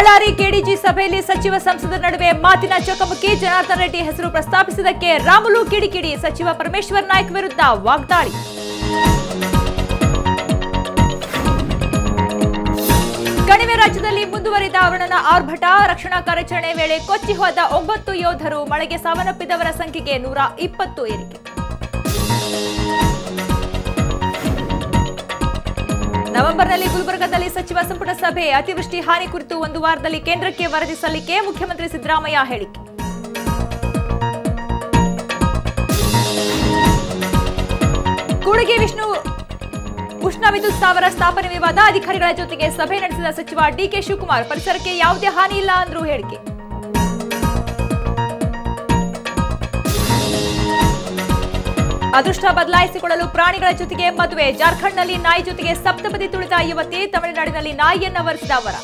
ಬಳ್ಳಾರಿ ಕೆಡಿಜಿ ಸಭೆಯಲ್ಲಿ ಸಚಿವ ಸಂಸದರ ನಡುವೆ ಮಾತಿನ ಚಕಮಕಿ. ಜನಾರ್ದನ್ ರೆಡ್ಡಿ ಹೆಸರು ಪ್ರಸ್ತಾಪಿಸಿದ್ದಕ್ಕೆ ರಾಮುಲು ಕಿಡಿಕಿಡಿ. ಸಚಿವ ಪರಮೇಶ್ವರ್ ನಾಯ್ಕ್ ವಿರುದ್ಧ ವಾಗ್ದಾಳಿ. ಕಣಿವೆ ರಾಜ್ಯದಲ್ಲಿ ಮುಂದುವರಿದ ವರುಣನ ಆರ್ಭಟ. ರಕ್ಷಣಾ ಕಾರ್ಯಾಚರಣೆ ವೇಳೆ ಕೊಚ್ಚಿ ಹೋದ 9 ಯೋಧರು. ಮಳೆಗೆ ಸಾವನ್ನಪ್ಪಿದವರ ಸಂಖ್ಯೆಗೆ 120 ಏರಿಕೆ. ನವೆಂಬರ್ನಲ್ಲಿ ಗುಲ್ಬರ್ಗಾದಲ್ಲಿ ಸಚಿವ ಸಂಪುಟ ಸಭೆ. ಅತಿವೃಷ್ಟಿ ಹಾನಿ ಕುರಿತು 1 ವಾರದಲ್ಲಿ ಕೇಂದ್ರಕ್ಕೆ ವರದಿ ಸಲ್ಲಿಕೆ. ಮುಖ್ಯಮಂತ್ರಿ ಸಿದ್ದರಾಮಯ್ಯ ಹೇಳಿಕೆ. ಕೂಡಿಗೆ ವಿಷ್ಣು ಉಷ್ಣ ವಿದ್ಯುತ್ ಸ್ಥಾವರ ಸ್ಥಾಪನೆ ವಿವಾದ. ಅಧಿಕಾರಿಗಳ ಜೊತೆಗೆ ಸಭೆ ನಡೆಸಿದ ಸಚಿವ ಡಿಕೆ ಶಿವಕುಮಾರ್. ಪರಿಸರಕ್ಕೆ ಯಾವುದೇ ಹಾನಿ ಇಲ್ಲ ಅಂದ್ರು ಹೇಳಿಕೆ. ಅದೃಷ್ಟ ಬದಲಾಯಿಸಿಕೊಳ್ಳಲು ಪ್ರಾಣಿಗಳ ಜೊತೆಗೆ ಮದುವೆ. ಜಾರ್ಖಂಡ್ನಲ್ಲಿ ನಾಯಿ ಜೊತೆಗೆ ಸಪ್ತಪದಿ ತುಳಿದ ಯುವತಿ. ತಮಿಳುನಾಡಿನಲ್ಲಿ ನಾಯಿಯನ್ನ ವರಿಸಿದ ವರ.